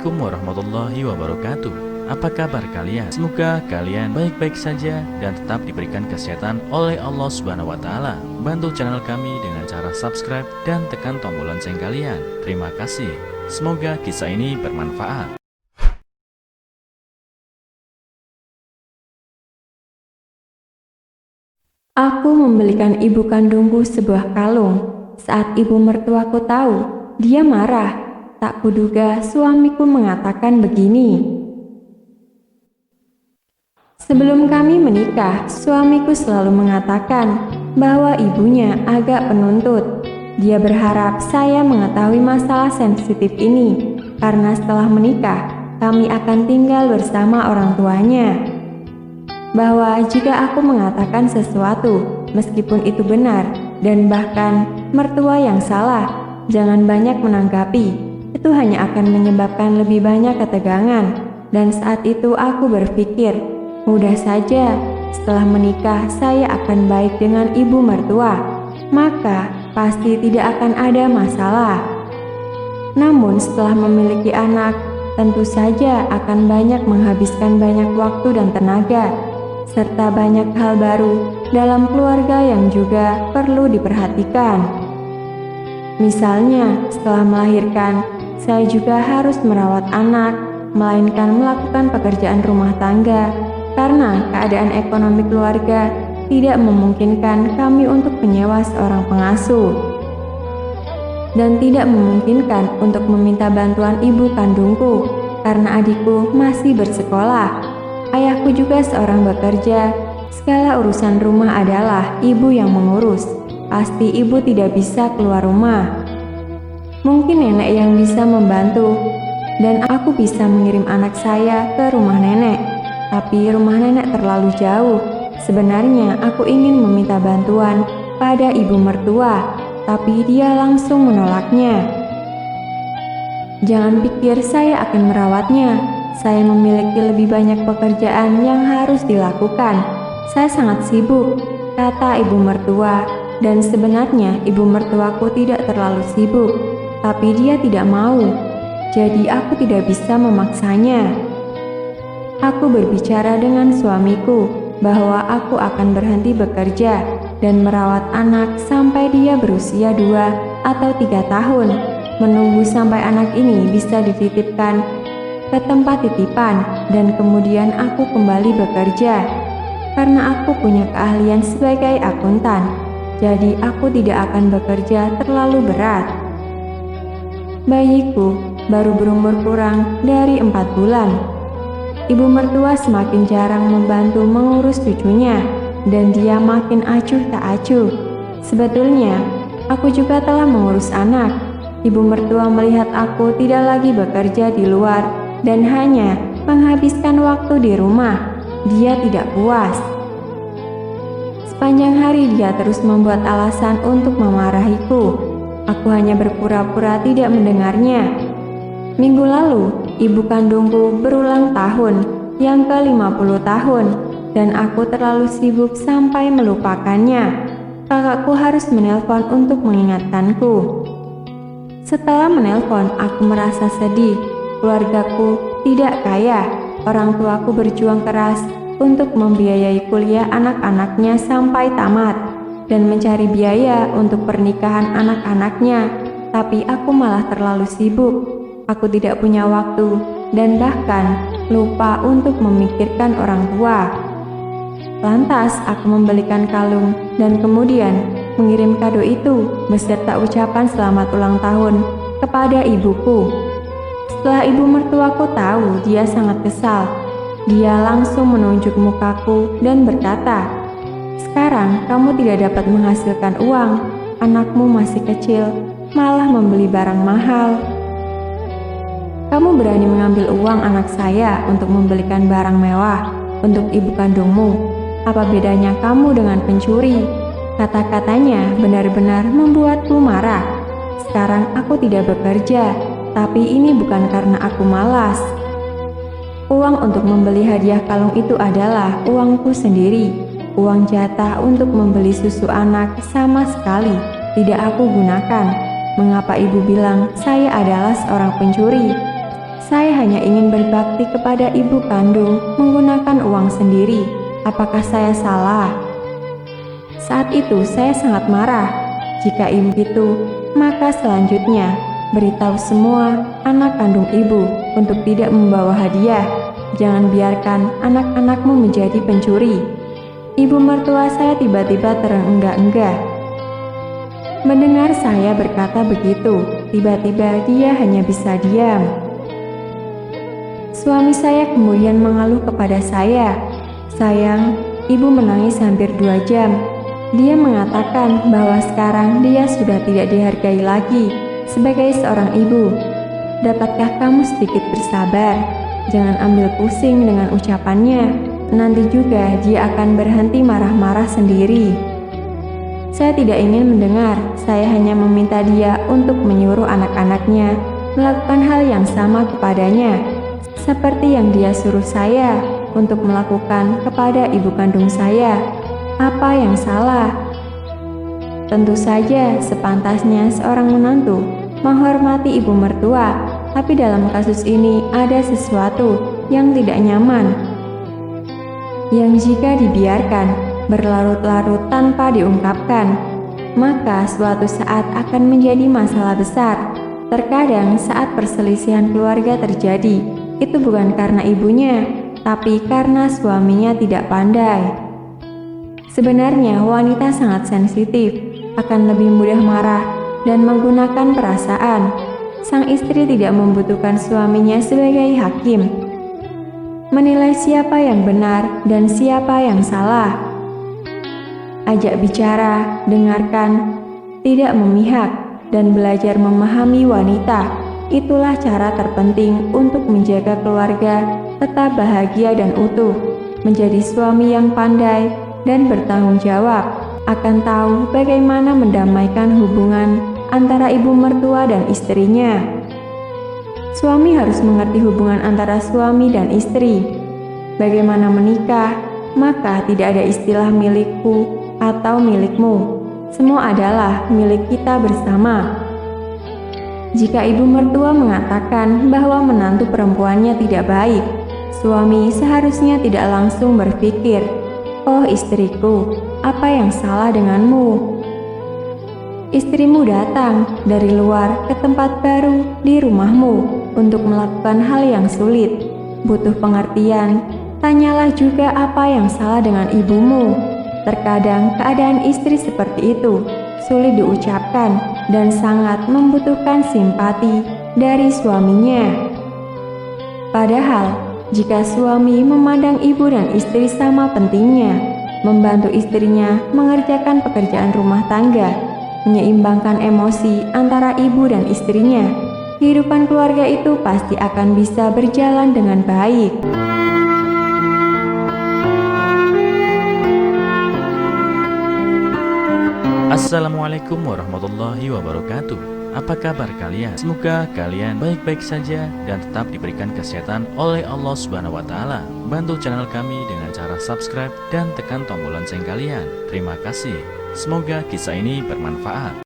Assalamualaikum warahmatullahi wabarakatuh. Apa kabar kalian? Semoga kalian baik-baik saja dan tetap diberikan kesehatan oleh Allah Subhanahu wa taala. Bantu channel kami dengan cara subscribe dan tekan tombol lonceng kalian. Terima kasih. Semoga kisah ini bermanfaat. Aku membelikan ibu kandungku sebuah kalung. Saat ibu mertuaku tahu, dia marah. Tak kuduga suamiku mengatakan begini. Sebelum kami menikah, suamiku selalu mengatakan bahwa ibunya agak penuntut. Dia berharap saya mengetahui masalah sensitif ini, karena setelah menikah, kami akan tinggal bersama orang tuanya. Bahwa jika aku mengatakan sesuatu, meskipun itu benar, dan bahkan mertua yang salah, jangan banyak menanggapi. Itu hanya akan menyebabkan lebih banyak ketegangan. Dan saat itu aku berpikir, mudah saja, setelah menikah saya akan baik dengan ibu mertua, maka pasti tidak akan ada masalah. Namun setelah memiliki anak, tentu saja akan banyak menghabiskan banyak waktu dan tenaga, serta banyak hal baru dalam keluarga yang juga perlu diperhatikan. Misalnya, setelah melahirkan, saya juga harus merawat anak, melainkan melakukan pekerjaan rumah tangga, karena keadaan ekonomi keluarga tidak memungkinkan kami untuk menyewa seorang pengasuh, dan tidak memungkinkan untuk meminta bantuan ibu kandungku, karena adikku masih bersekolah. Ayahku juga seorang bekerja. Segala urusan rumah adalah ibu yang mengurus. Pasti ibu tidak bisa keluar rumah. Mungkin nenek yang bisa membantu, dan aku bisa mengirim anak saya ke rumah nenek. Tapi rumah nenek terlalu jauh. Sebenarnya aku ingin meminta bantuan pada ibu mertua, tapi dia langsung menolaknya. Jangan pikir saya akan merawatnya. Saya memiliki lebih banyak pekerjaan yang harus dilakukan. Saya sangat sibuk, kata ibu mertua. Dan sebenarnya ibu mertuaku tidak terlalu sibuk, tapi dia tidak mau. Jadi aku tidak bisa memaksanya. Aku berbicara dengan suamiku bahwa aku akan berhenti bekerja dan merawat anak sampai dia berusia 2 atau 3 tahun, menunggu sampai anak ini bisa dititipkan ke tempat titipan, dan kemudian aku kembali bekerja. Karena aku punya keahlian sebagai akuntan, jadi aku tidak akan bekerja terlalu berat. Bayiku baru berumur kurang dari 4 bulan. Ibu mertua semakin jarang membantu mengurus cucunya, dan dia makin acuh tak acuh. Sebetulnya, aku juga telah mengurus anak. Ibu mertua melihat aku tidak lagi bekerja di luar dan hanya menghabiskan waktu di rumah. Dia tidak puas. Sepanjang hari dia terus membuat alasan untuk memarahiku. Aku hanya berpura-pura tidak mendengarnya. Minggu lalu, ibu kandungku berulang tahun yang ke-50 tahun, dan aku terlalu sibuk sampai melupakannya. Kakakku harus menelpon untuk mengingatkanku. Setelah menelpon, aku merasa sedih. Keluargaku tidak kaya. Orang tuaku berjuang keras untuk membiayai kuliah anak-anaknya sampai tamat dan mencari biaya untuk pernikahan anak-anaknya. Tapi aku malah terlalu sibuk. Aku tidak punya waktu dan bahkan lupa untuk memikirkan orang tua. Lantas aku membelikan kalung dan kemudian mengirim kado itu beserta ucapan selamat ulang tahun kepada ibuku. Setelah ibu mertuaku tahu, dia sangat kesal. Dia langsung menunjuk mukaku dan berkata, "Sekarang kamu tidak dapat menghasilkan uang. Anakmu masih kecil, malah membeli barang mahal. Kamu berani mengambil uang anak saya untuk membelikan barang mewah untuk ibu kandungmu. Apa bedanya kamu dengan pencuri?" Kata-katanya benar-benar membuatku marah. Sekarang aku tidak bekerja, tapi ini bukan karena aku malas. Uang untuk membeli hadiah kalung itu adalah uangku sendiri. Uang jatah untuk membeli susu anak sama sekali tidak aku gunakan. Mengapa ibu bilang saya adalah seorang pencuri? Saya hanya ingin berbakti kepada ibu kandung menggunakan uang sendiri. Apakah saya salah? Saat itu saya sangat marah. Jika ibu itu, maka selanjutnya beritahu semua anak kandung ibu untuk tidak membawa hadiah. Jangan biarkan anak-anakmu menjadi pencuri. Ibu mertua saya tiba-tiba terenggah-enggah. Mendengar saya berkata begitu, tiba-tiba dia hanya bisa diam. Suami saya kemudian mengeluh kepada saya. Sayang, ibu menangis hampir 2 jam. Dia mengatakan bahwa sekarang dia sudah tidak dihargai lagi sebagai seorang ibu. Dapatkah kamu sedikit bersabar? Jangan ambil pusing dengan ucapannya. Nanti juga dia akan berhenti marah-marah sendiri. Saya tidak ingin mendengar. Saya hanya meminta dia untuk menyuruh anak-anaknya melakukan hal yang sama kepadanya, seperti yang dia suruh saya untuk melakukan kepada ibu kandung saya. Apa yang salah? Tentu saja sepantasnya seorang menantu menghormati ibu mertua, tapi dalam kasus ini ada sesuatu yang tidak nyaman, yang jika dibiarkan berlarut-larut tanpa diungkapkan, maka suatu saat akan menjadi masalah besar. Terkadang saat perselisihan keluarga terjadi, itu bukan karena ibunya, tapi karena suaminya tidak pandai. Sebenarnya wanita sangat sensitif, akan lebih mudah marah dan menggunakan perasaan. Sang istri tidak membutuhkan suaminya sebagai hakim, menilai siapa yang benar dan siapa yang salah. Ajak bicara, dengarkan, tidak memihak, dan belajar memahami wanita. Itulah cara terpenting untuk menjaga keluarga tetap bahagia dan utuh. Menjadi suami yang pandai dan bertanggung jawab, akan tahu bagaimana mendamaikan hubungan antara ibu mertua dan istrinya. Suami harus mengerti hubungan antara suami dan istri. Bagaimana menikah, maka tidak ada istilah milikku atau milikmu. Semua adalah milik kita bersama. Jika ibu mertua mengatakan bahwa menantu perempuannya tidak baik, suami seharusnya tidak langsung berpikir, "Oh istriku, apa yang salah denganmu?" Istrimu datang dari luar ke tempat baru di rumahmu untuk melakukan hal yang sulit, butuh pengertian. Tanyalah juga apa yang salah dengan ibumu. Terkadang keadaan istri seperti itu sulit diucapkan dan sangat membutuhkan simpati dari suaminya. Padahal, jika suami memandang ibu dan istri sama pentingnya, membantu istrinya mengerjakan pekerjaan rumah tangga, menyeimbangkan emosi antara ibu dan istrinya, kehidupan keluarga itu pasti akan bisa berjalan dengan baik. Assalamualaikum warahmatullahi wabarakatuh. Apa kabar kalian? Semoga kalian baik-baik saja dan tetap diberikan kesehatan oleh Allah Subhanahu wa taala. Bantu channel kami dengan cara subscribe dan tekan tombol lonceng kalian. Terima kasih. Semoga kisah ini bermanfaat.